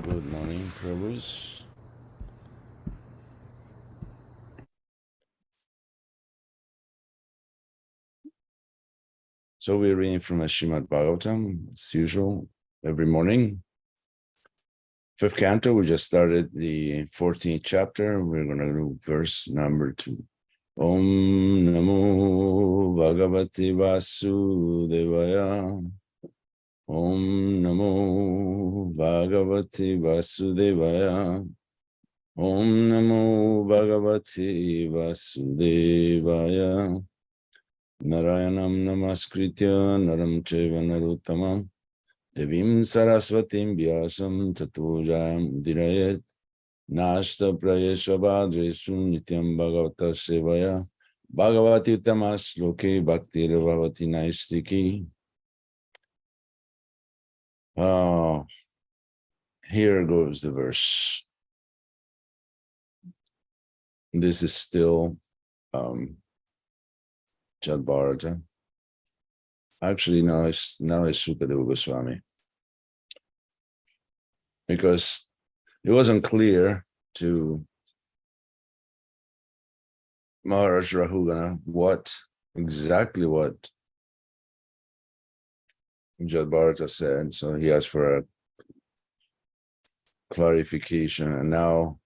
Good morning, Prabhus. So we're reading from a Srimad Bhagavatam, as usual, every morning. Fifth canto, we just started the 14th chapter. We're going to do verse number 2. Om Namo Bhagavate Vasudevaya. Om Namo Bhagavate Vasudevaya. Om Namo Bhagavate Vasudevaya. Narayanam Namaskritya Naram Chaiva Narottamam Devim Saraswatim Vyasam Tato Jayam Dirayat Nashta Prayesha Bhadresu Nityam Bhagavata Sevaya Bhagavati Utamas Loke Bhakti Ravavati Naistiki. Here goes the verse. This is still Bhagavatam. Actually, now it's Sukadeva Goswami, because it wasn't clear to Maharaj Rahugana what Bhagavatam said, so he asked for a clarification, and now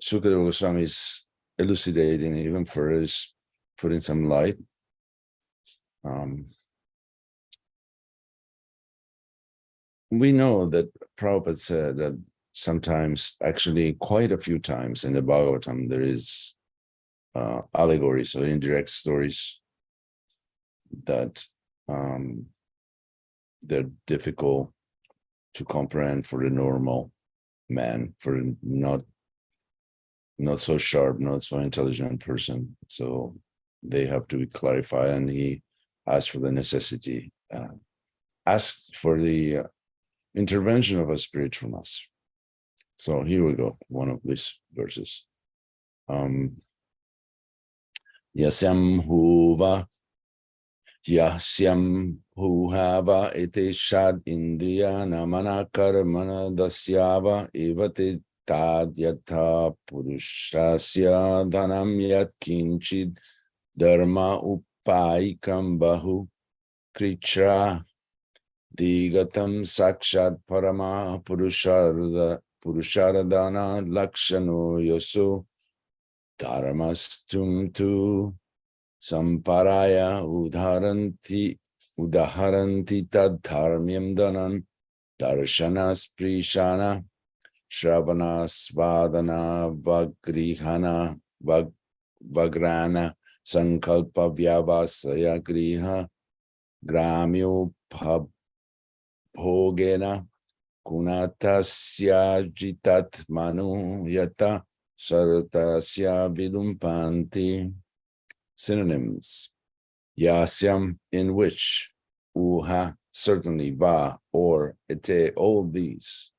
Sukadeva Goswami is elucidating even further, is putting some light. We know that Prabhupada said that sometimes, actually quite a few times in the Bhagavatam, there is allegories or indirect stories that they're difficult to comprehend for the normal man, for not so sharp, not so intelligent person. So they have to be clarified, and he asked for the necessity, asked for the intervention of a spiritual master. So here we go, one of these verses. Yasyam huva ete shad indriya namana karmana dasyava evate tad yatha purushasya dhanam yat kinchid dharma upaikam bahu krichra Digatam sakshat parama purusharadana lakshano yasu dharmastum tu samparaya udaharanti tad dharmyam danan darshana sprishana Shravana Svadana Vagrihana Vagrana Sankalpa Vyavasaya Griha Gramyo Bhogena Kunatasya Jitat Manu Yata Saratasya Vidumpanti. Synonyms: Yasyam, in which; Uha, certainly; Va, or; Ete, all these.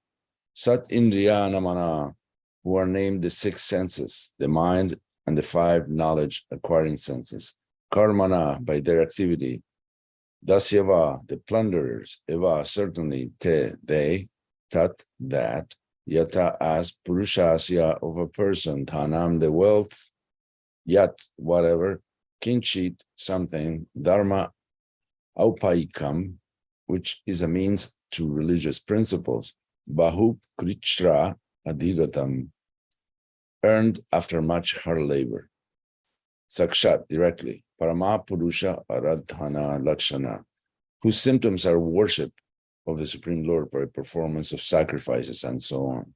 Sat Indriya Mana, who are named the six senses, the mind and the five knowledge-acquiring senses. Karmana, by their activity. Dasyava, the plunderers. Eva, certainly. Te, they. Tat, that. Yata, as. Purushasya, of a person. Dhanam, the wealth. Yat, whatever. Kinchit, something. Dharma, aupaikam, which is a means to religious principles. Bahu krichra adhigatam, earned after much hard labor. Sakshat, directly. Paramapurusha aradhana lakshana, whose symptoms are worship of the Supreme Lord by performance of sacrifices and so on.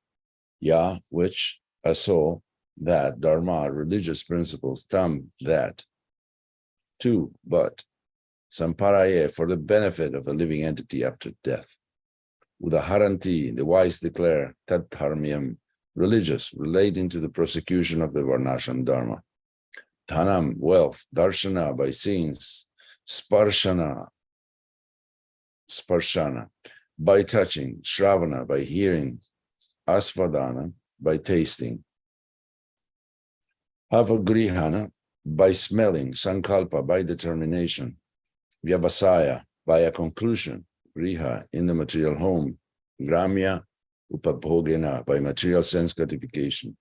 Ya, which; aso, that; dharma, religious principles; tam, that; two, but; samparaye, for the benefit of a living entity after death. Udaharanti, the wise declare; tat dharmyam, religious, relating to the prosecution of the Varnashram Dharma. Dhanam, wealth; darshana, by seeing; sparshana, by touching; shravana, by hearing; asvadana, by tasting; avagrihana, by smelling; sankalpa, by determination; vyavasaya, by a conclusion; griha, in the material home; gramya upabhogena, by material sense gratification;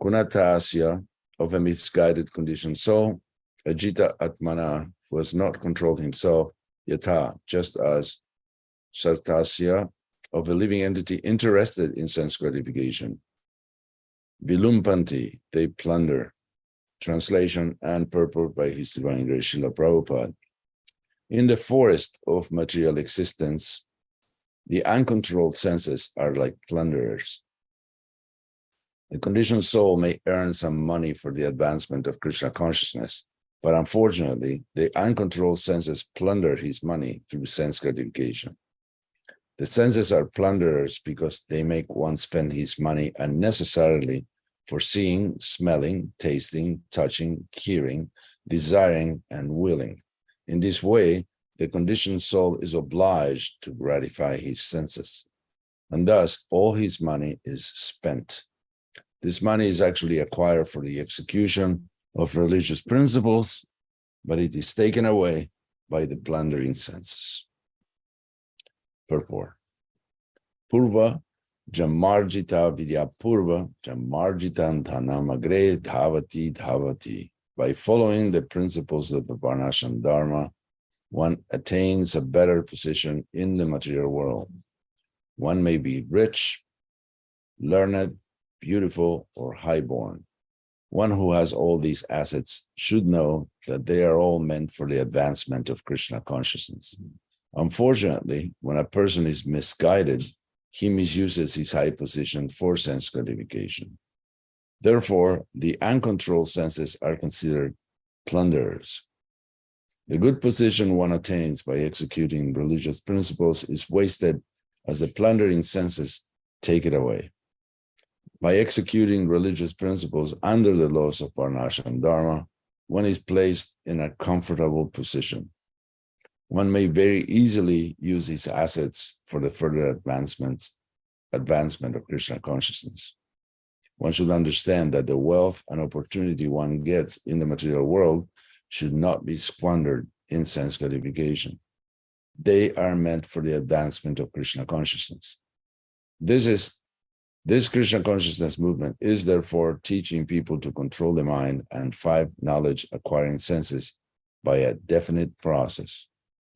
kunatasya, of a misguided condition. So ajita atmana was not controlled himself, yata, just as; sartasya, of a living entity interested in sense gratification; vilumpanti, they plunder. Translation and purport by His Divine Grace Srila Prabhupada. In the forest of material existence, the uncontrolled senses are like plunderers. The conditioned soul may earn some money for the advancement of Krishna consciousness, but unfortunately, the uncontrolled senses plunder his money through sense gratification. The senses are plunderers because they make one spend his money unnecessarily for seeing, smelling, tasting, touching, hearing, desiring, and willing. In this way, the conditioned soul is obliged to gratify his senses, and thus all his money is spent. This money is actually acquired for the execution of religious principles, but it is taken away by the plundering senses. Purport. Purva jamarjita vidya purva jamarjitan dhanamagre dhavati dhavati. By following the principles of the Varnashram Dharma, one attains a better position in the material world. One may be rich, learned, beautiful, or highborn. One who has all these assets should know that they are all meant for the advancement of Krishna consciousness. Unfortunately, when a person is misguided, he misuses his high position for sense gratification. Therefore, the uncontrolled senses are considered plunderers. The good position one attains by executing religious principles is wasted as the plundering senses take it away. By executing religious principles under the laws of Varnashram Dharma, one is placed in a comfortable position. One may very easily use his assets for the further advancement of Krishna consciousness. One should understand that the wealth and opportunity one gets in the material world should not be squandered in sense gratification. They are meant for the advancement of Krishna consciousness. This Krishna consciousness movement is therefore teaching people to control the mind and five knowledge acquiring senses by a definite process.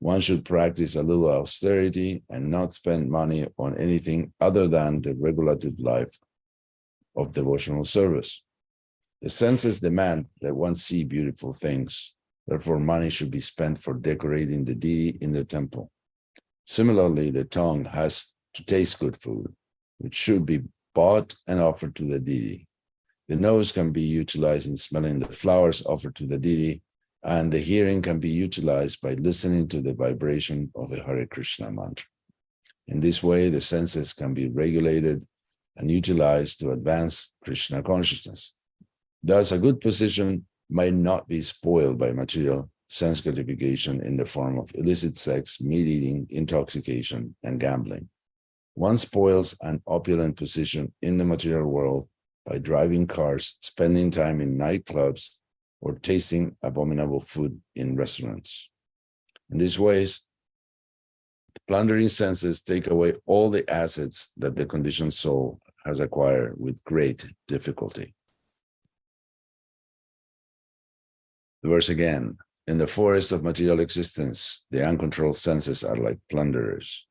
One should practice a little austerity and not spend money on anything other than the regulative life of devotional service. The senses demand that one see beautiful things. Therefore, money should be spent for decorating the deity in the temple. Similarly, the tongue has to taste good food, which should be bought and offered to the deity. The nose can be utilized in smelling the flowers offered to the deity, and the hearing can be utilized by listening to the vibration of the Hare Krishna mantra. In this way, the senses can be regulated and utilized to advance Krishna consciousness. Thus, a good position might not be spoiled by material sense gratification in the form of illicit sex, meat eating, intoxication, and gambling. One spoils an opulent position in the material world by driving cars, spending time in nightclubs, or tasting abominable food in restaurants. In these ways, the plundering senses take away all the assets that the conditioned soul has acquired with great difficulty. The verse again, in the forest of material existence, the uncontrolled senses are like plunderers.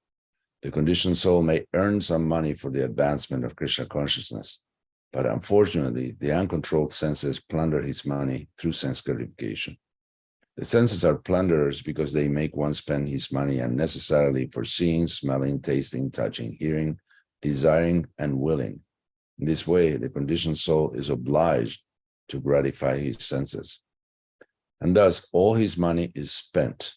The conditioned soul may earn some money for the advancement of Krishna consciousness, but unfortunately, the uncontrolled senses plunder his money through sense gratification. The senses are plunderers because they make one spend his money unnecessarily for seeing, smelling, tasting, touching, hearing, desiring, and willing. In this way, the conditioned soul is obliged to gratify his senses. And thus, all his money is spent.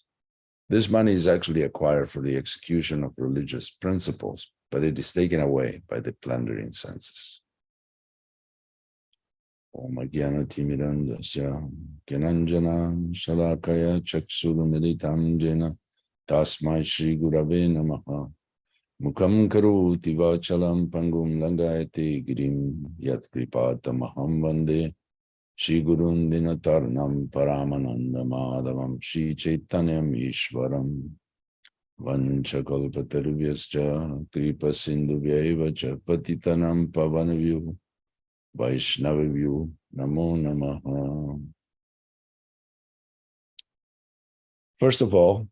This money is actually acquired for the execution of religious principles, but it is taken away by the plundering senses. Om Jnana Timirandasya Gyananjana Shalakaya Chakshurumilitam Jena Tasmai Shri Gurave Namaha Mukam Karoti Vachalam Pangum Langayate Girim Yat Kripatamaham Vande Shri Gurun Dinatarnam Paramananda Madhavam Shri Chaitanyam Ishwaram Vanchakalpatarvyascha Kripa Sindhuvyaiva Cha Patitanam Pavanavyu Vaishnavavyu Namo Namaha. First of all,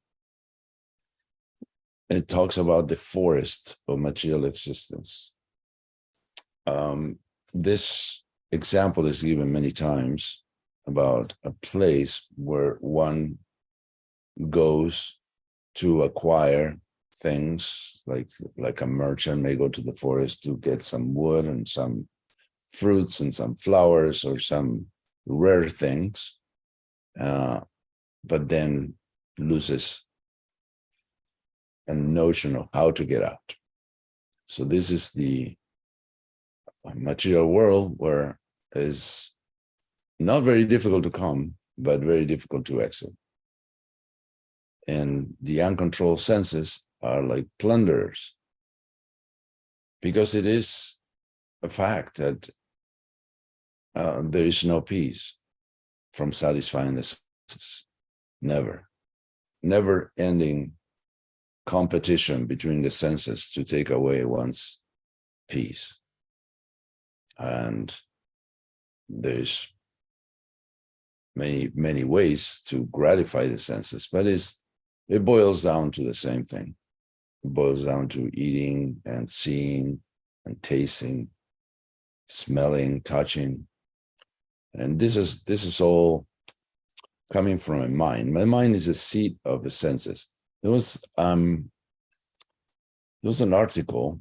it talks about the forest of material existence. This example is given many times about a place where one goes to acquire things, like a merchant may go to the forest to get some wood and some fruits and some flowers or some rare things, but then loses a notion of how to get out. So this is the material world where it's not very difficult to come, but very difficult to exit. And the uncontrolled senses are like plunderers, because it is a fact that there is no peace from satisfying the senses. Never ending competition between the senses to take away one's peace. And there's many ways to gratify the senses, but it boils down to the same thing. It boils down to eating and seeing and tasting, smelling, touching. And this is all coming from a mind. My mind is a seat of the senses. There was an article.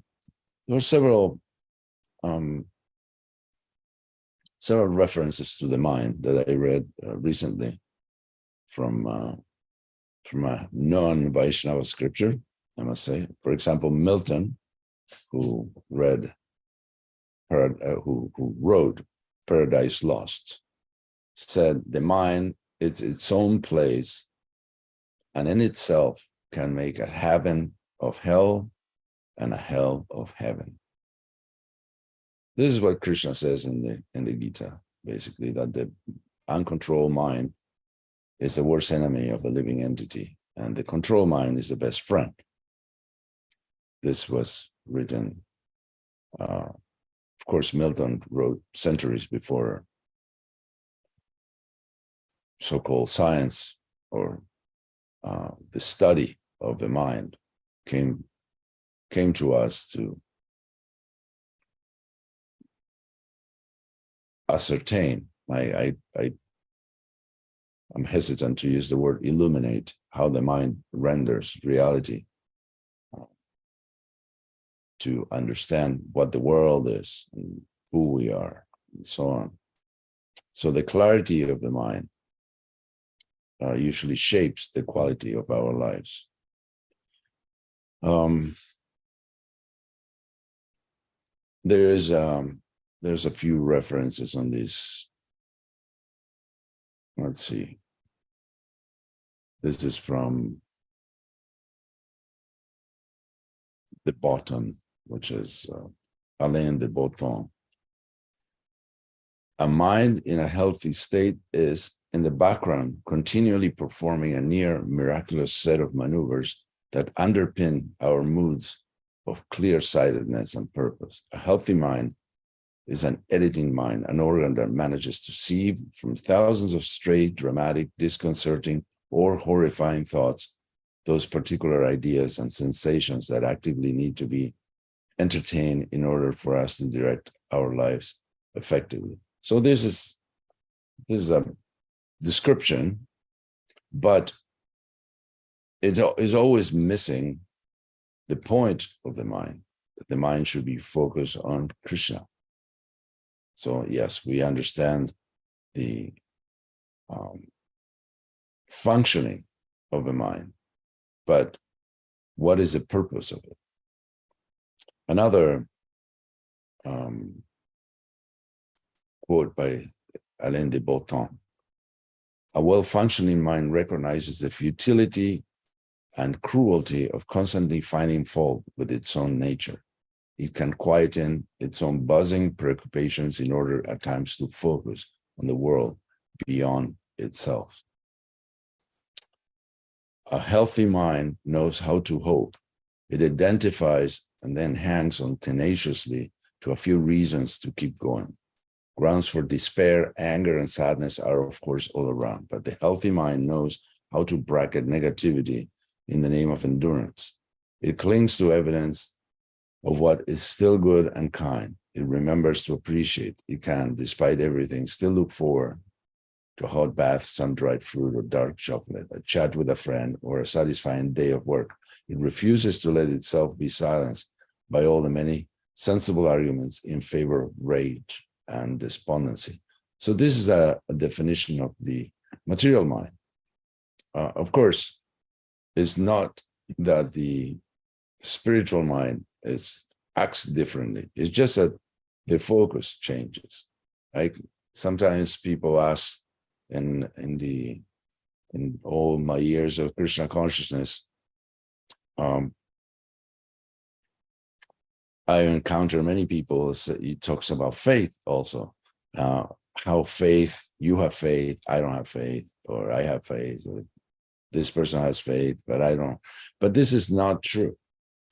There were several references to the mind that I read recently from a non-Vaishnava scripture, I must say. For example, Milton, who wrote Paradise Lost, said the mind is its own place and in itself can make a heaven of hell and a hell of heaven. This is what Krishna says in the Gita, basically, that the uncontrolled mind is the worst enemy of a living entity, and the controlled mind is the best friend. This was written, of course, Milton wrote centuries before so-called science or the study of the mind came to us to ascertain. I'm hesitant to use the word illuminate, how the mind renders reality, to understand what the world is and who we are and so on. So the clarity of the mind usually shapes the quality of our lives. There's a few references on this. Let's see. This is from the bottom, which is Alain de Botton. A mind in a healthy state is in the background, continually performing a near miraculous set of maneuvers that underpin our moods of clear-sightedness and purpose. A healthy mind is an editing mind, an organ that manages to sieve from thousands of stray, dramatic, disconcerting, or horrifying thoughts, those particular ideas and sensations that actively need to be entertained in order for us to direct our lives effectively. So this is a description, but it is always missing the point of the mind, that the mind should be focused on Krishna. So yes, we understand the functioning of the mind, but what is the purpose of it? Another quote by Alain de Botton: a well-functioning mind recognizes the futility and cruelty of constantly finding fault with its own nature. It can quieten its own buzzing preoccupations in order at times to focus on the world beyond itself. A healthy mind knows how to hope. It identifies and then hangs on tenaciously to a few reasons to keep going. Grounds for despair, anger, and sadness are, of course, all around, but the healthy mind knows how to bracket negativity in the name of endurance. It clings to evidence of what is still good and kind. It remembers to appreciate. It can, despite everything, still look forward to a hot bath, sun-dried fruit, or dark chocolate, a chat with a friend, or a satisfying day of work. It refuses to let itself be silenced by all the many sensible arguments in favor of rage and despondency. So this is a definition of the material mind. Of course, it's not that the spiritual mind acts differently. It's just that the focus changes. Like sometimes people ask, in all my years of Krishna consciousness, I encounter many people. He talks about faith also. How faith, you have faith, I don't have faith, or I have faith, or this person has faith, but I don't. But this is not true.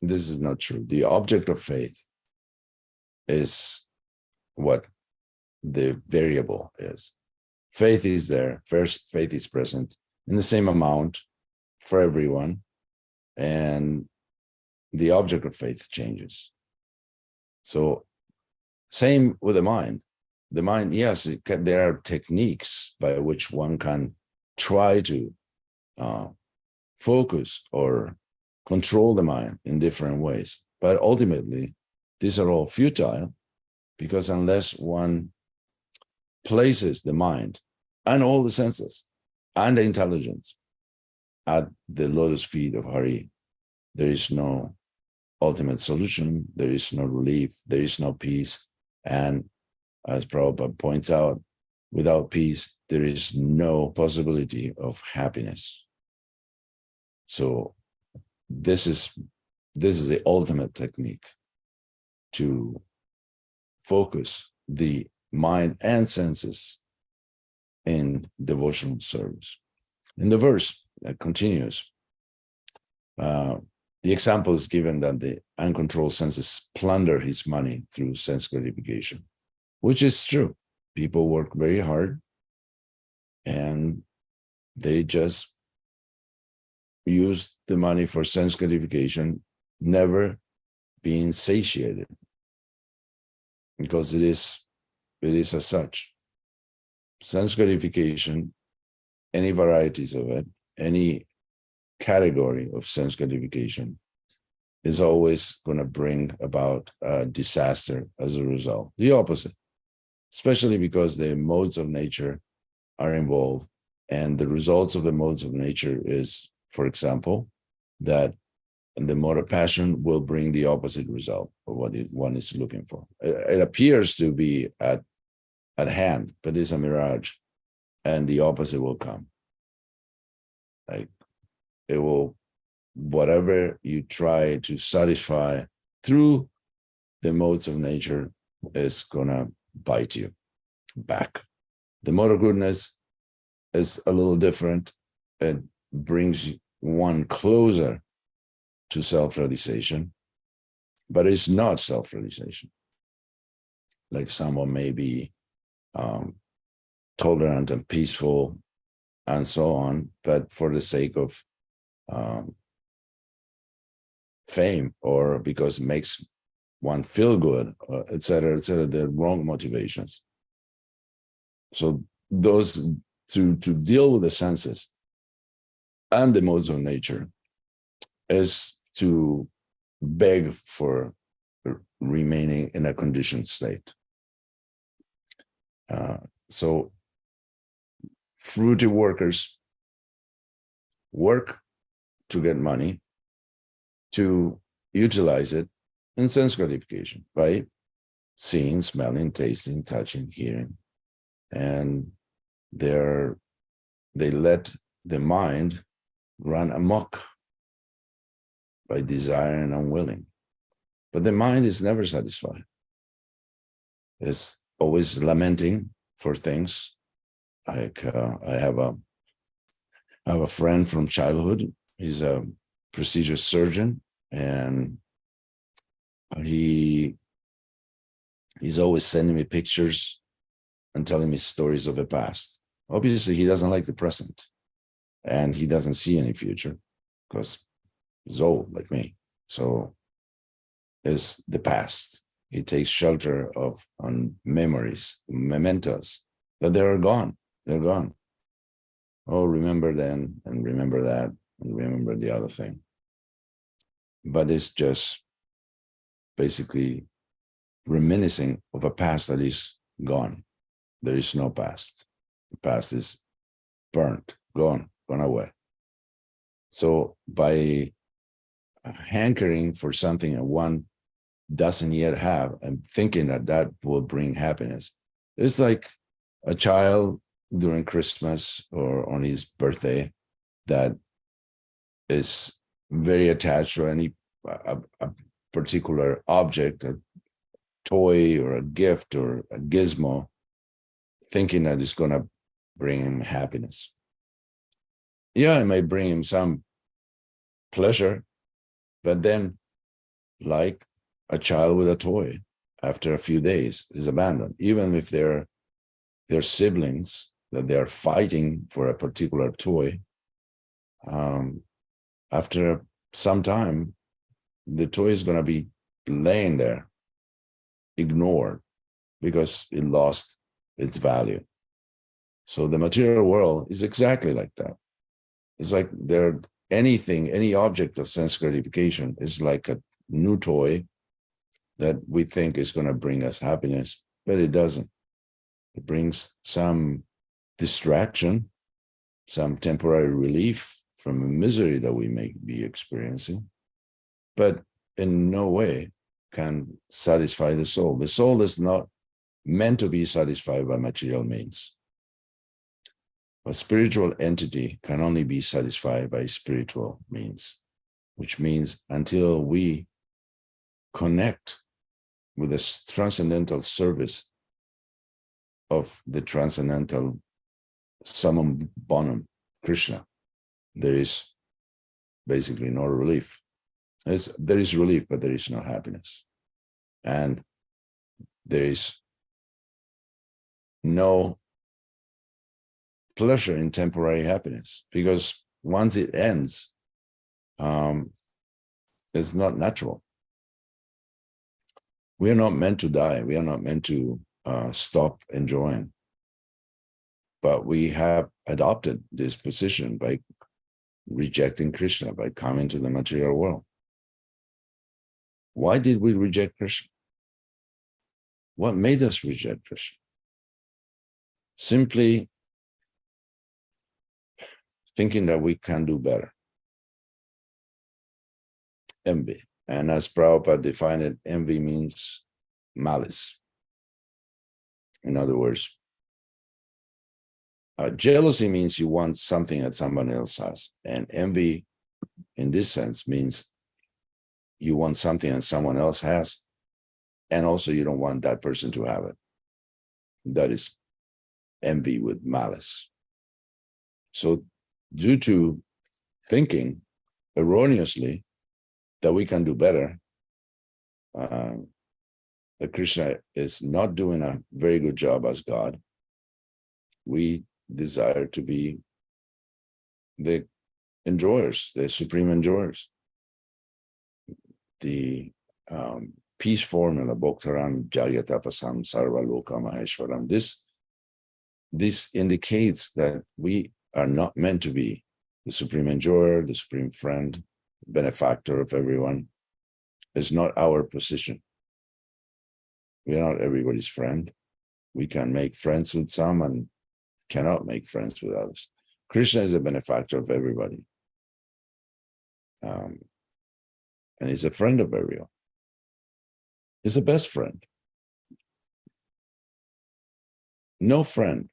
This is not true. The object of faith is what the variable is. Faith is there. First, faith is present in the same amount for everyone, and the object of faith changes. So, same with the mind. The mind, yes, there are techniques by which one can try to focus or control the mind in different ways. But ultimately, these are all futile, because unless one places the mind and all the senses and the intelligence at the lotus feet of Hari, there is no ultimate solution, there is no relief, there is no peace. And as Prabhupada points out, without peace, there is no possibility of happiness. So this is the ultimate technique to focus the mind and senses in devotional service. In the verse that continues, the example is given that the uncontrolled senses plunder his money through sense gratification, which is true. People work very hard and they just use the money for sense gratification, never being satiated, because it is as such. Sense gratification, any varieties of it, any category of sense gratification is always going to bring about a disaster as a result. The opposite, especially because the modes of nature are involved, and the results of the modes of nature is, for example, that the mode of passion will bring the opposite result of what one is looking for. It appears to be at hand, but it's a mirage, and the opposite will come. Like, it will, whatever you try to satisfy through the modes of nature is gonna bite you back. The mode of goodness is a little different. It brings one closer to self-realization, but it's not self-realization. Like someone may be tolerant and peaceful and so on, but for the sake of fame, or because it makes one feel good, etc., they're wrong motivations. So those, to deal with the senses and the modes of nature is to beg for remaining in a conditioned state. So fruity workers work to get money, to utilize it in sense gratification by seeing, smelling, tasting, touching, hearing, and they let the mind run amok by desire and unwilling. But the mind is never satisfied. It's always lamenting for things. Like I have a friend from childhood. He's a prestigious surgeon, and he's always sending me pictures and telling me stories of the past. Obviously, he doesn't like the present, and he doesn't see any future because he's old like me. So it's the past. He takes shelter on memories, mementos, that they are gone. They're gone. Oh, remember then, and remember that, and remember the other thing. But it's just basically reminiscing of a past that is gone. There is no past. The past is burnt, gone away. So by hankering for something that one doesn't yet have and thinking that will bring happiness, it's like a child during Christmas or on his birthday that is very attached to a particular object, a toy or a gift or a gizmo, thinking that it's going to bring him happiness. Yeah, it may bring him some pleasure, but then, like a child with a toy, after a few days is abandoned, even if they're siblings, that they are fighting for a particular toy. After some time, the toy is going to be laying there, ignored, because it lost its value. So the material world is exactly like that. It's like any object of sense gratification is like a new toy that we think is going to bring us happiness, but it doesn't. It brings some distraction, some temporary relief from a misery that we may be experiencing, but in no way can satisfy the soul. The soul is not meant to be satisfied by material means. A spiritual entity can only be satisfied by spiritual means, which means until we connect with the transcendental service of the transcendental summum bonum, Krishna, there is basically no relief. There is relief, but there is no happiness. And there is no pleasure in temporary happiness, because once it ends, is not natural. We are not meant to die. We are not meant to stop enjoying. But we have adopted this position by rejecting Krishna, by coming to the material world. Why did we reject Krishna? What made us reject Krishna? Simply thinking that we can do better. Envy. And as Prabhupada defined it, envy means malice. In other words, jealousy means you want something that somebody else has. And envy, in this sense, means you want something that someone else has, and also you don't want that person to have it. That is envy with malice. So due to thinking erroneously that we can do better, that Krishna is not doing a very good job as God, we desire to be the enjoyers, the supreme enjoyers. The peace formula, Bhoktaram Jagatapasam Sarva Loka Maheshwaram. This indicates that we are not meant to be the supreme enjoyer, the supreme friend, benefactor of everyone. It's not our position. We are not everybody's friend. We can make friends with some and cannot make friends with others. Krishna is a benefactor of everybody. And he's a friend of everyone. He's the best friend. No friend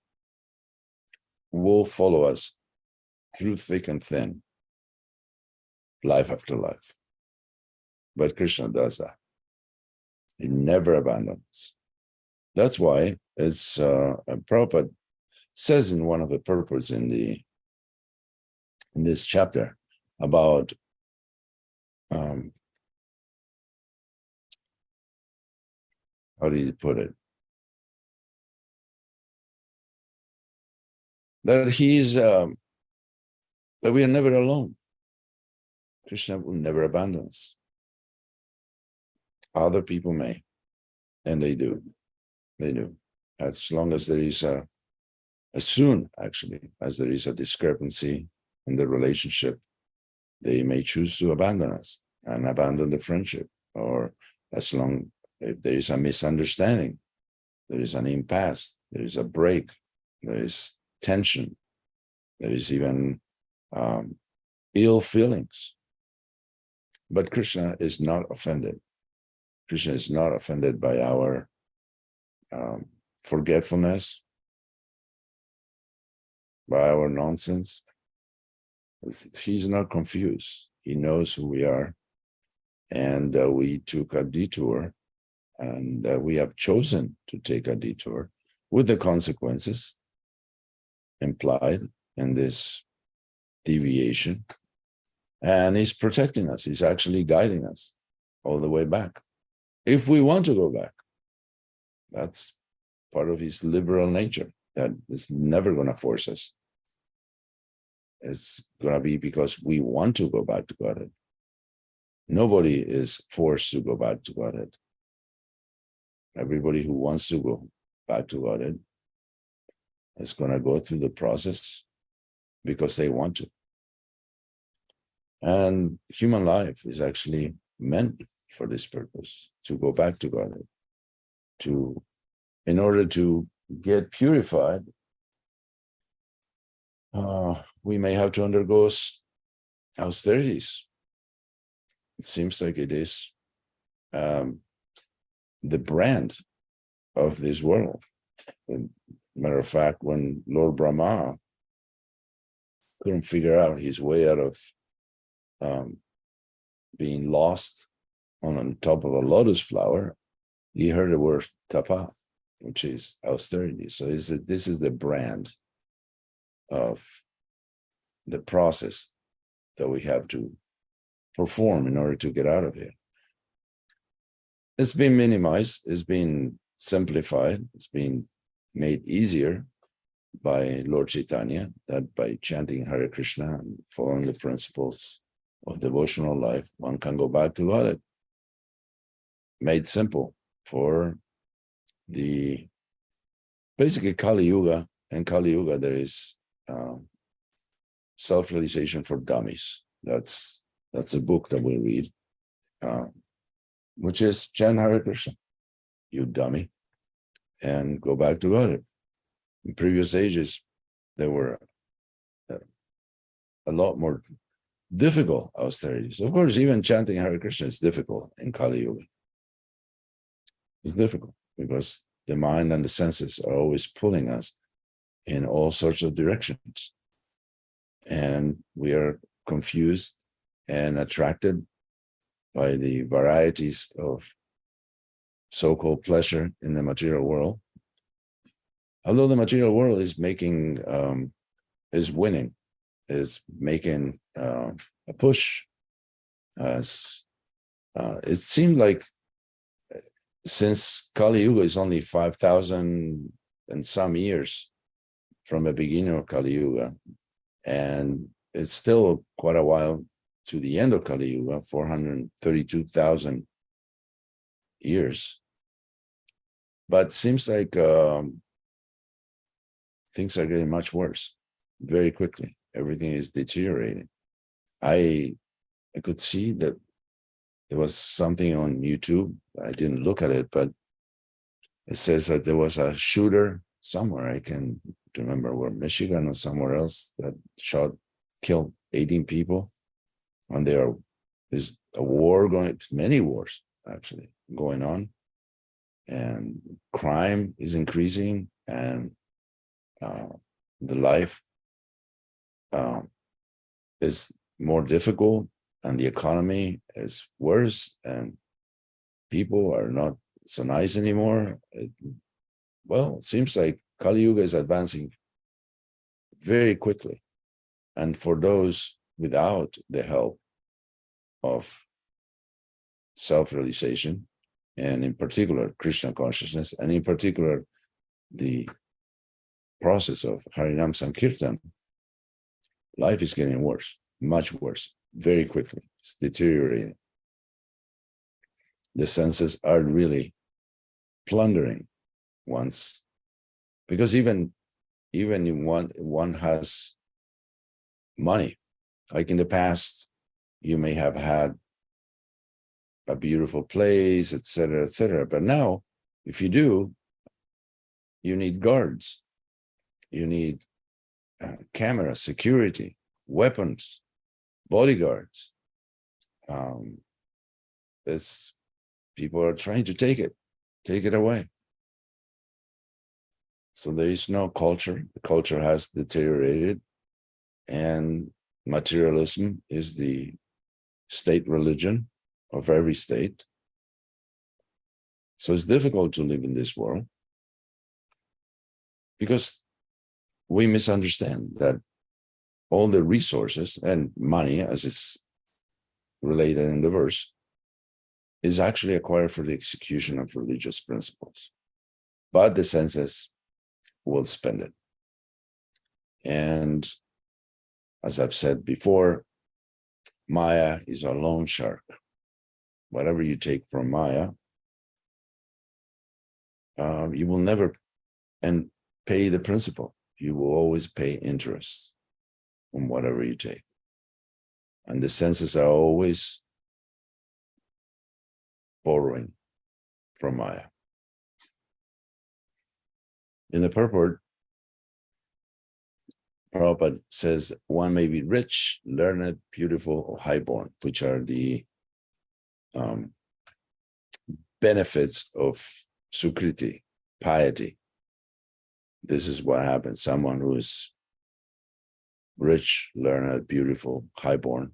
will follow us through thick and thin, life after life. But Krishna does that. He never abandons. That's why, as Prabhupada says in one of the purports in this chapter about how did he put it? That that we are never alone. Krishna will never abandon us. Other people may, and they do. They do. As long as there is as soon as there is a discrepancy in the relationship, they may choose to abandon us and abandon the friendship. Or if there is a misunderstanding, there is an impasse, there is a break, there is tension, there is even ill feelings. But Krishna is not offended. Krishna is not offended by our forgetfulness, by our nonsense. He's not confused. He knows who we are. And we took a detour, and we have chosen to take a detour with the consequences implied in this deviation. And he's protecting us. He's actually guiding us all the way back. If we want to go back, that's part of his liberal nature. That is never going to force us. It's going to be because we want to go back to Godhead. Nobody is forced to go back to Godhead. Everybody who wants to go back to Godhead is going to go through the process because they want to. And human life is actually meant for this purpose, to go back to Godhead. In order to get purified, we may have to undergo austerities. It seems like it is the brand of this world. Matter of fact, when Lord Brahma couldn't figure out his way out of being lost on top of a lotus flower, he heard the word tapa, which is austerity. So this is the brand of the process that we have to perform in order to get out of here. It's been minimized, it's been simplified, it's been made easier by Lord Chaitanya, that by chanting Hare Krishna and following the principles of devotional life, one can go back to God. Made simple for the basically Kali Yuga. In Kali Yuga, there is self-realization for dummies. That's a book that we read, which is chant Hare Krishna, you dummy, and go back to God. In previous ages, there were a lot more difficult austerities. Of course, even chanting Hare Krishna is difficult in Kali Yuga. It's difficult because the mind and the senses are always pulling us in all sorts of directions. And we are confused and attracted by the varieties of so-called pleasure in the material world. Although the material world is making, is winning, is making a push. As it seemed like since Kali Yuga is only 5,000 and some years from the beginning of Kali Yuga, and it's still quite a while to the end of Kali Yuga, 432,000 years. But seems like things are getting much worse very quickly. Everything is deteriorating. I could see that there was something on YouTube. I didn't look at it, but it says that there was a shooter somewhere. I can remember where, Michigan or somewhere else, that killed 18 people. And there's a war going, many wars actually going on. And crime is increasing, and the life is more difficult, and the economy is worse, and people are not so nice anymore. It seems like Kali Yuga is advancing very quickly. And for those without the help of self-realization, and in particular Krishna consciousness, and in particular the process of Harinam Sankirtan, life is getting worse, much worse, very quickly. It's deteriorating. The senses are really plundering once, because even in one has money. Like in the past, you may have had a beautiful place, etc., etc. But now, if you do, you need guards, you need camera, security, weapons, bodyguards. People are trying to take it away. So there is no culture. The culture has deteriorated, and materialism is the state religion of every state. So it's difficult to live in this world because we misunderstand that all the resources and money, as it's related in the verse, is actually acquired for the execution of religious principles. But the senses will spend it. And as I've said before, Maya is a loan shark. Whatever you take from Maya, you will never pay the principal. You will always pay interest on whatever you take. And the senses are always borrowing from Maya. In the purport, Prabhupada says one may be rich, learned, beautiful, or highborn, which are the benefits of sukriti, piety. This is what happens. Someone who is rich, learned, beautiful, highborn,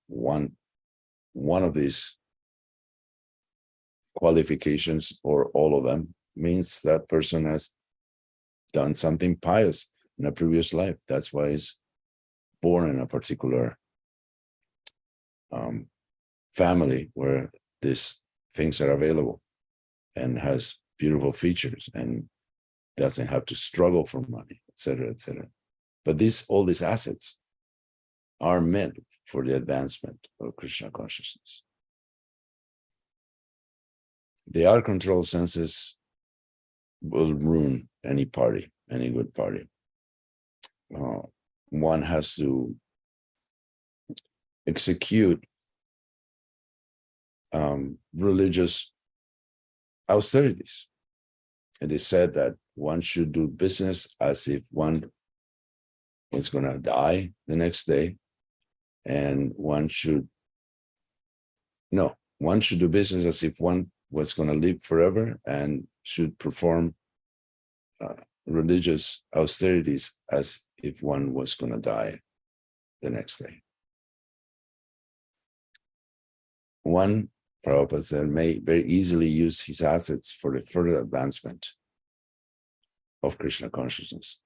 one of these qualifications, or all of them, means that person has done something pious in a previous life. That's why he's born in a particular family where these things are available, and has beautiful features, and doesn't have to struggle for money, etc., etc. But all these assets are meant for the advancement of Krishna consciousness. The out-controlled senses will ruin any party, any good party. One has to execute religious austerities. It is said that one should do business as if one was going to die the next day, and one should do business as if one was going to live forever, and should perform religious austerities as if one was going to die the next day. One, Prabhupada said, may very easily use his assets for the further advancement of Krishna consciousness.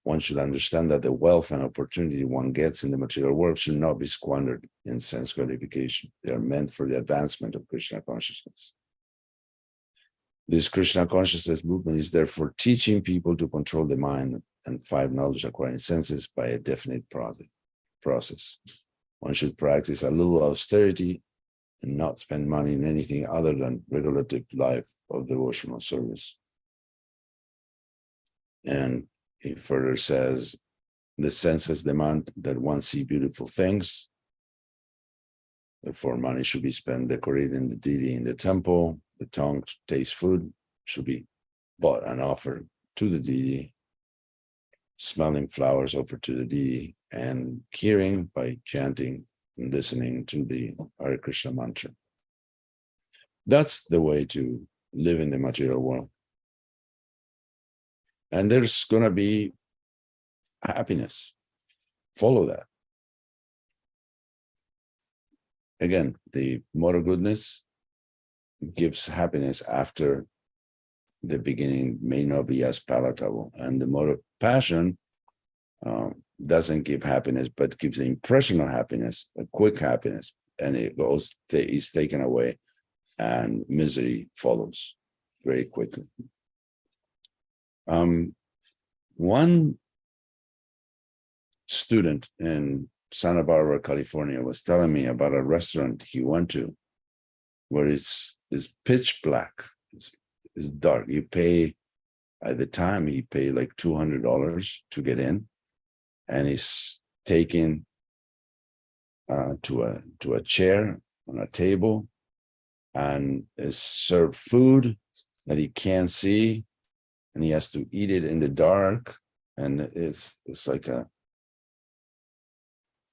One should understand that the wealth and opportunity one gets in the material world should not be squandered in sense gratification. They are meant for the advancement of Krishna consciousness. This Krishna consciousness movement is therefore teaching people to control the mind and 5 knowledge acquiring senses by a definite process. One should practice a little austerity and not spend money in anything other than regulative life of devotional service. And he further says, the senses demand that one see beautiful things. Therefore, money should be spent decorating the deity in the temple. The tongue to taste food should be bought and offered to the deity. Smelling flowers offered to the deity, and hearing by chanting and listening to the Hare Krishna mantra. That's the way to live in the material world. And there's going to be happiness. Follow that. Again, the moral goodness gives happiness after the beginning may not be as palatable. And the moral passion doesn't give happiness, but gives the impression of happiness, a quick happiness, and it goes, is taken away, and misery follows very quickly. One student in Santa Barbara, California, was telling me about a restaurant he went to where it's pitch black. It's dark. You pay, at the time, he paid like $200 to get in, and he's taken to a chair on a table, and is served food that he can't see, and he has to eat it in the dark. And it's like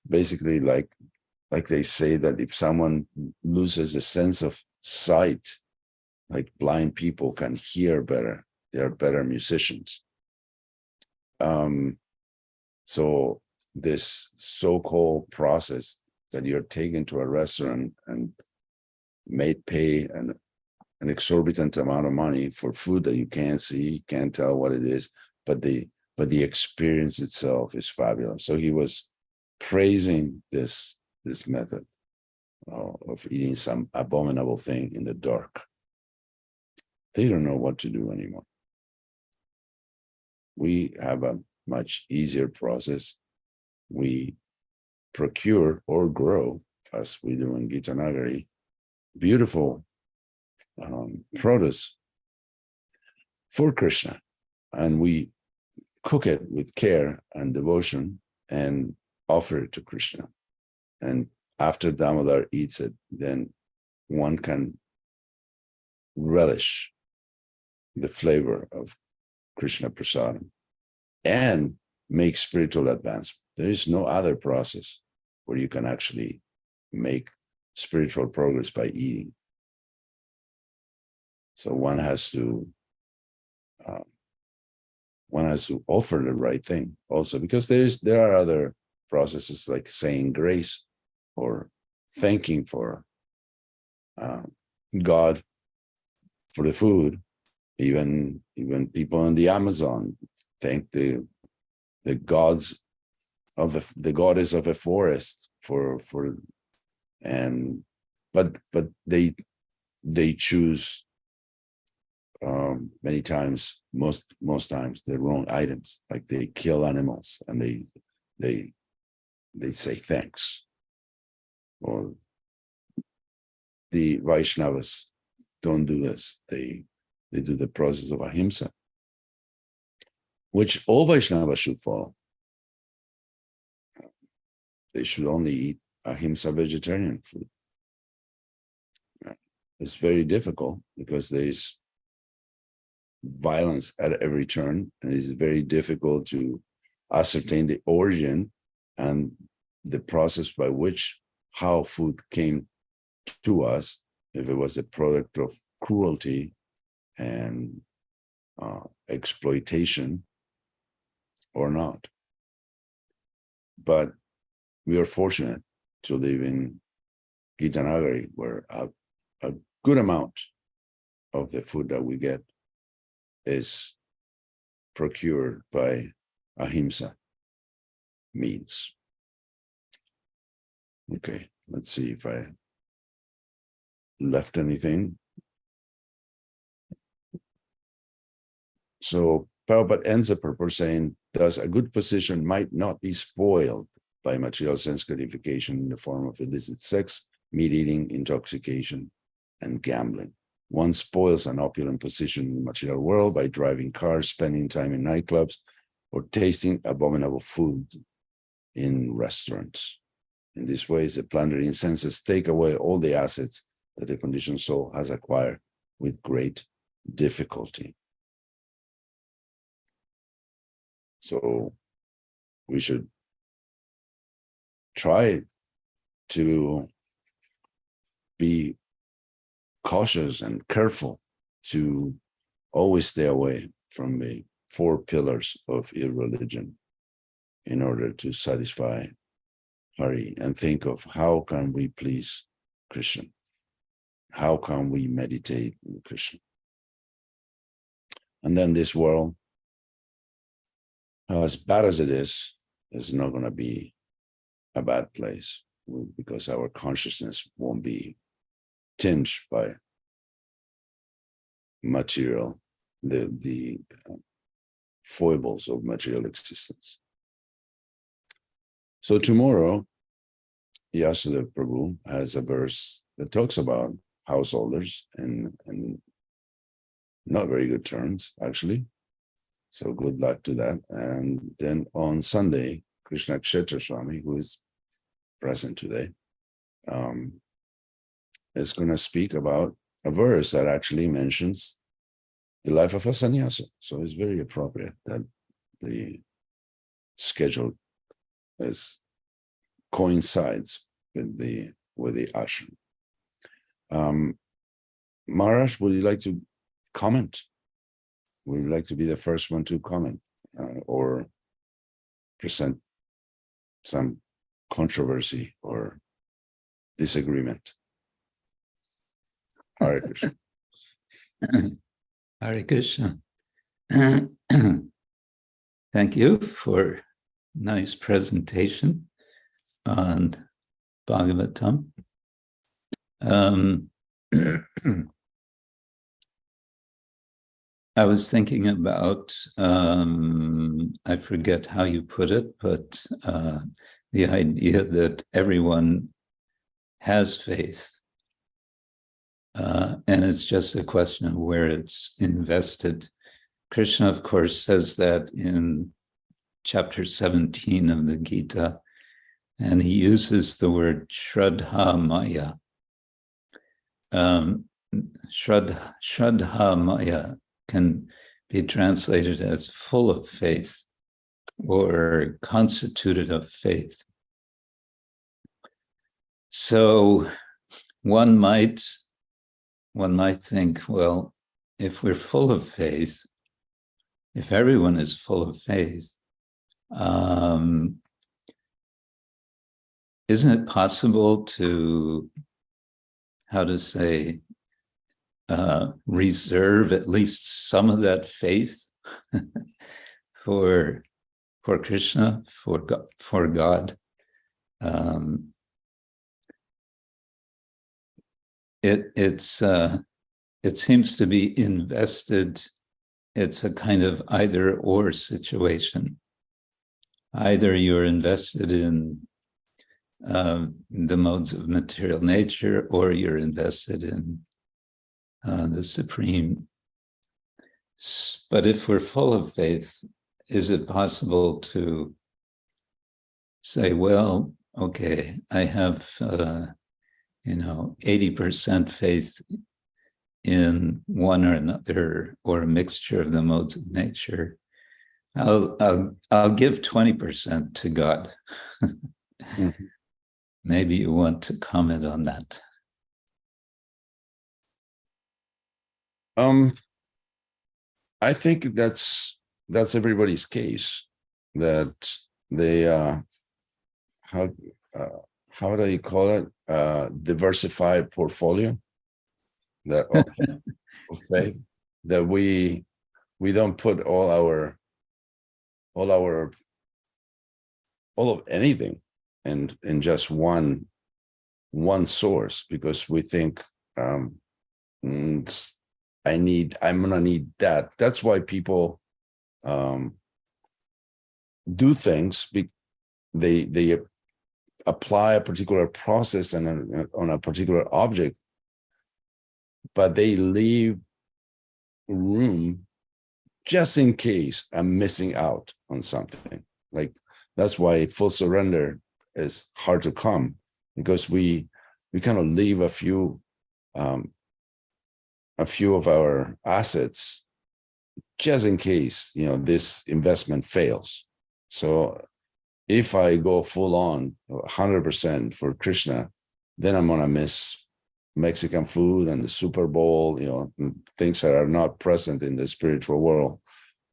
basically like they say that if someone loses a sense of sight, like blind people can hear better, they are better musicians. So this so-called process that you're taken to a restaurant and made pay an exorbitant amount of money for food that you can't see, can't tell what it is, but the experience itself is fabulous. So he was praising this method of eating some abominable thing in the dark. They don't know what to do anymore. We have a much easier process. We procure or grow, as we do in Gita Nagari, beautiful produce for Krishna, and we cook it with care and devotion and offer it to Krishna. And after Damodar eats it, then one can relish the flavor of Krishna Prasadam and make spiritual advancement. There is no other process where you can actually make spiritual progress by eating. So one has to offer the right thing also, because there are other processes like saying grace or thanking for God for the food. Even people in the Amazon thank the gods of the goddess of a forest but they choose many times, most times, the wrong items. Like they kill animals and they they say thanks. Or the Vaishnavas don't do this. They do the process of ahimsa, which all Vaishnavas should follow. They should only eat ahimsa vegetarian food. It's very difficult because there's violence at every turn, and it's very difficult to ascertain the origin and the process by which how food came to us, if it was a product of cruelty and exploitation or not. But we are fortunate to live in Gitanagari, where a good amount of the food that we get is procured by ahimsa means. Okay, let's see if I left anything. So Prabhupada ends the purport saying, thus a good position might not be spoiled by material sense gratification in the form of illicit sex, meat eating, intoxication, and gambling. One spoils an opulent position in the material world by driving cars, spending time in nightclubs, or tasting abominable food in restaurants. In this way, the plundering senses take away all the assets that the conditioned soul has acquired with great difficulty. So we should try to be cautious and careful to always stay away from the 4 pillars of irreligion in order to satisfy Hari, and think of how can we please Krishna? How can we meditate in Krishna? And then this world, as bad as it is not going to be a bad place, because our consciousness won't be tinged by material, the foibles of material existence. So tomorrow, Yasudeva Prabhu has a verse that talks about householders in not very good terms, actually. So good luck to that. And then on Sunday, Krishna Kshetra Swami, who is present today, is going to speak about a verse that actually mentions the life of a sannyasa. So it's very appropriate that the schedule coincides with the ashram. Maharaj, would you like to comment? Would you like to be the first one to comment or present some controversy or disagreement? Hare Krishna. Hare Krishna. Thank you for nice presentation on Bhagavatam. I was thinking about, I forget how you put it, but the idea that everyone has faith. And it's just a question of where it's invested. Krishna, of course, says that in chapter 17 of the Gita, and he uses the word Shraddha Maya. Shraddha Maya can be translated as full of faith or constituted of faith. So one might think, well, if we're full of faith, if everyone is full of faith, isn't it possible to, reserve at least some of that faith for Krishna, for God? It seems to be invested. It's a kind of either or situation. Either you're invested in the modes of material nature, or you're invested in the Supreme. But if we're full of faith, is it possible to say, well, okay, I have 80% faith in one or another, or a mixture of the modes of nature. I'll give 20% to God. Mhm. Maybe you want to comment on that. I think that's everybody's case, that they how do you call it, diversified portfolio that of faith, that we don't put all of anything in just one source, because we think I'm gonna need that. That's why people do things. They apply a particular process on a particular object, but they leave room just in case I'm missing out on something. Like, that's why full surrender is hard to come, because we kind of leave a few of our assets just in case, this investment fails. So if I go full on 100% for Krishna, then I'm gonna miss Mexican food and the Super Bowl, things that are not present in the spiritual world.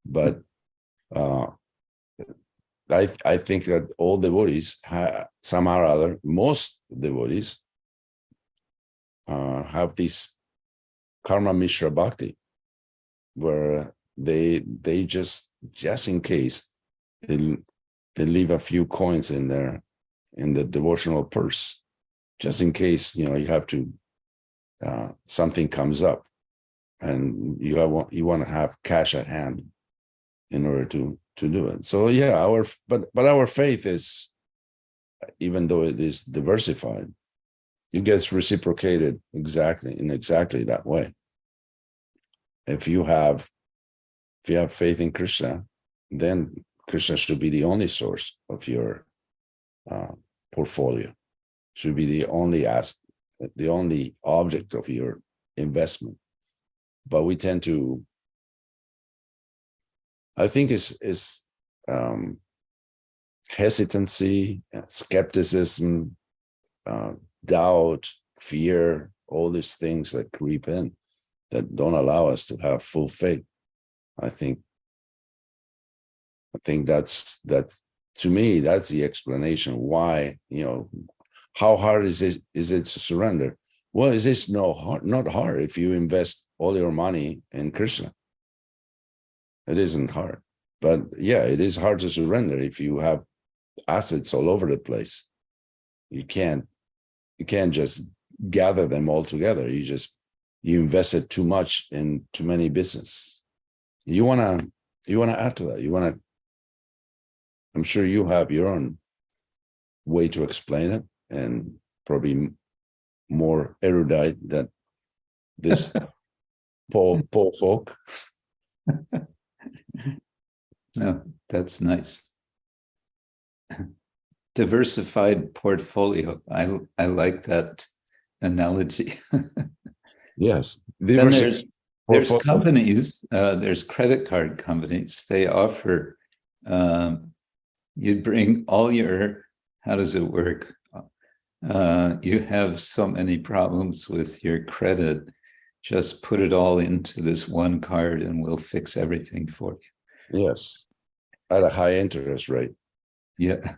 But I think that all devotees, somehow or other, most devotees have this karma mishra bhakti, where they just in case, they leave a few coins in the devotional purse, just in case, you have to, something comes up, and you want to have cash at hand in order to do it. So yeah, our faith is, even though it is diversified, it gets reciprocated in exactly that way. If you have faith in Krishna, then Krishna should be the only source of your portfolio, should be the only object of your investment. But we tend to, I think, is hesitancy, skepticism, doubt, fear, all these things that creep in, that don't allow us to have full faith. I think that's to me, that's the explanation why, how hard is it to surrender? Well, it's not hard if you invest all your money in Krishna. It isn't hard. But yeah, it is hard to surrender if you have assets all over the place. You can't just gather them all together. You invested too much in too many business. You wanna add to that. I'm sure you have your own way to explain it, and probably more erudite than this Paul folk. No, that's nice. Diversified portfolio. I like that analogy. Yes. Then there's companies, there's credit card companies. They offer, you bring all your, how does it work? You have so many problems with your credit, just put it all into this one card and we'll fix everything for you. Yes, at a high interest rate. Yeah.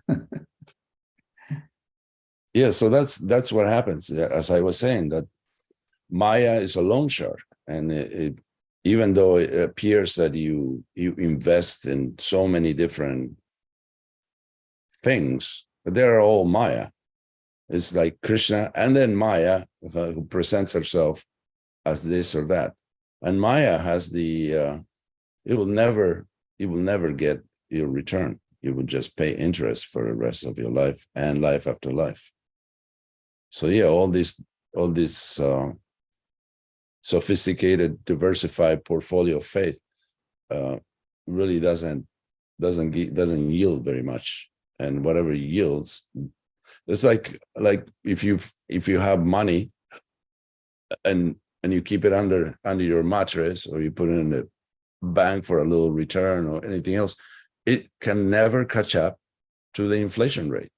Yeah, so that's what happens. As I was saying, that Maya is a loan shark, and even though it appears that you invest in so many different things, they're all Maya. It's like Krishna and then Maya, who presents herself as this or that, and Maya has it will never get your return. you would just pay interest for the rest of your life and life after life. So yeah, all this sophisticated, diversified portfolio of faith really doesn't yield very much. And whatever yields, it's like if you have money and you keep it under your mattress, or you put it in the bank for a little return or anything else, it can never catch up to the inflation rate.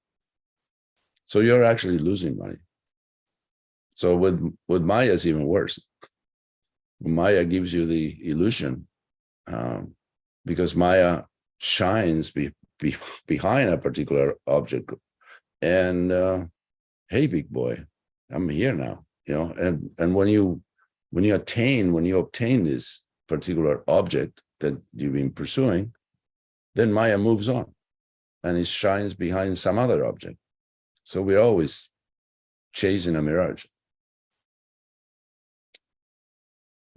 So you're actually losing money. So with Maya, it's even worse. Maya gives you the illusion, because Maya shines behind a particular object, and hey, big boy, I'm here now, and when you obtain this particular object that you've been pursuing, then Maya moves on and it shines behind some other object. So we're always chasing a mirage.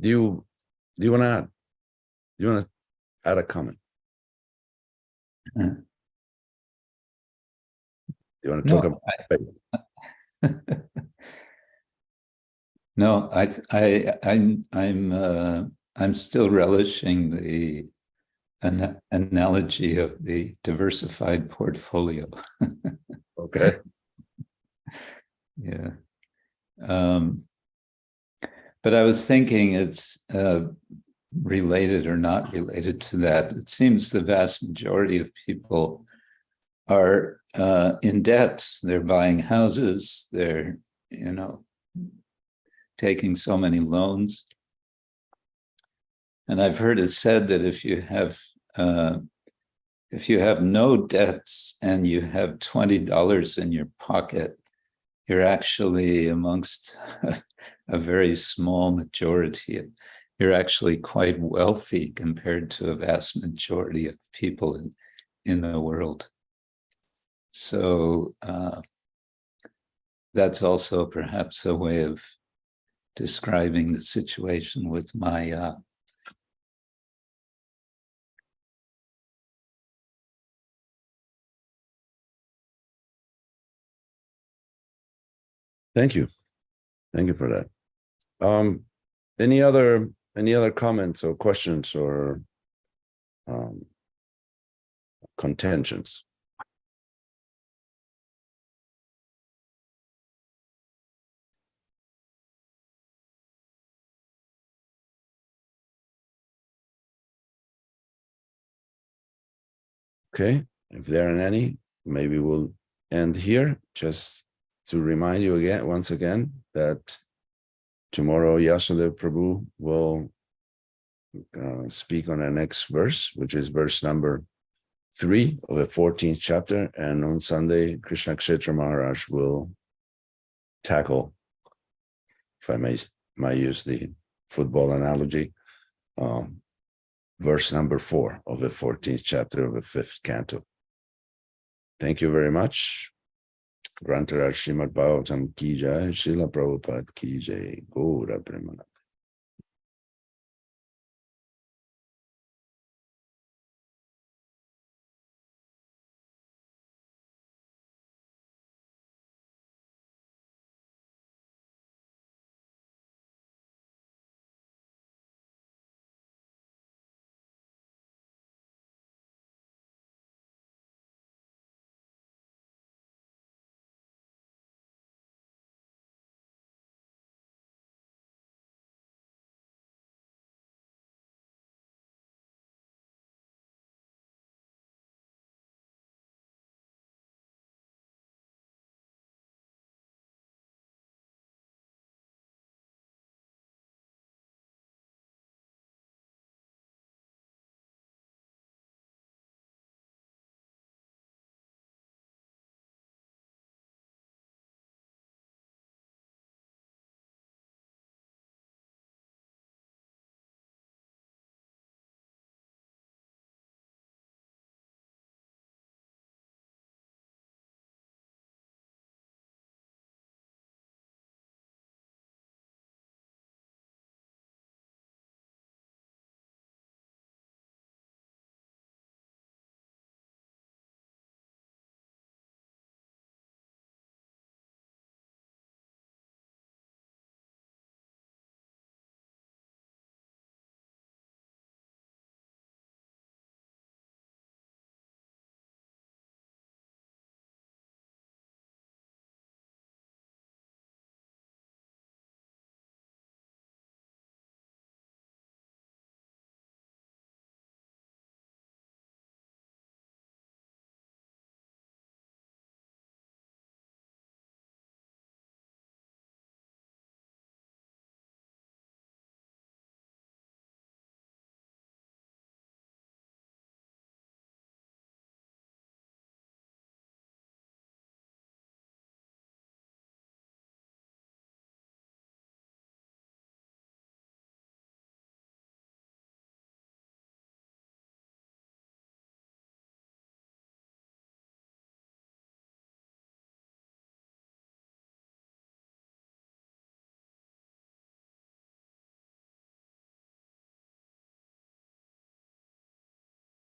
Do you want to add a comment? Do you want to talk about faith? No, I'm still relishing the analogy of the diversified portfolio. Okay. Yeah. But I was thinking it's related or not related to that. It seems the vast majority of people are in debt. They're buying houses. They're, taking so many loans. And I've heard it said that if you have no debts and you have $20 in your pocket, you're actually amongst a very small majority. You're actually quite wealthy compared to a vast majority of people in the world. So that's also perhaps a way of describing the situation with Maya. Thank you for that. Any other comments or questions or contentions? Okay, if there aren't any, maybe we'll end here. Just to remind you once again, that tomorrow Yasudev Prabhu will speak on the next verse, which is verse number 3 of the 14th chapter. And on Sunday, Krishna Kshetra Maharaj will tackle, if I may use the football analogy, verse number 4 of the 14th chapter of the 5th canto. Thank you very much. Grantaraj Srimad Bhagavatam ki jai, Srila Prabhupada ki jai, Gaura Premanand.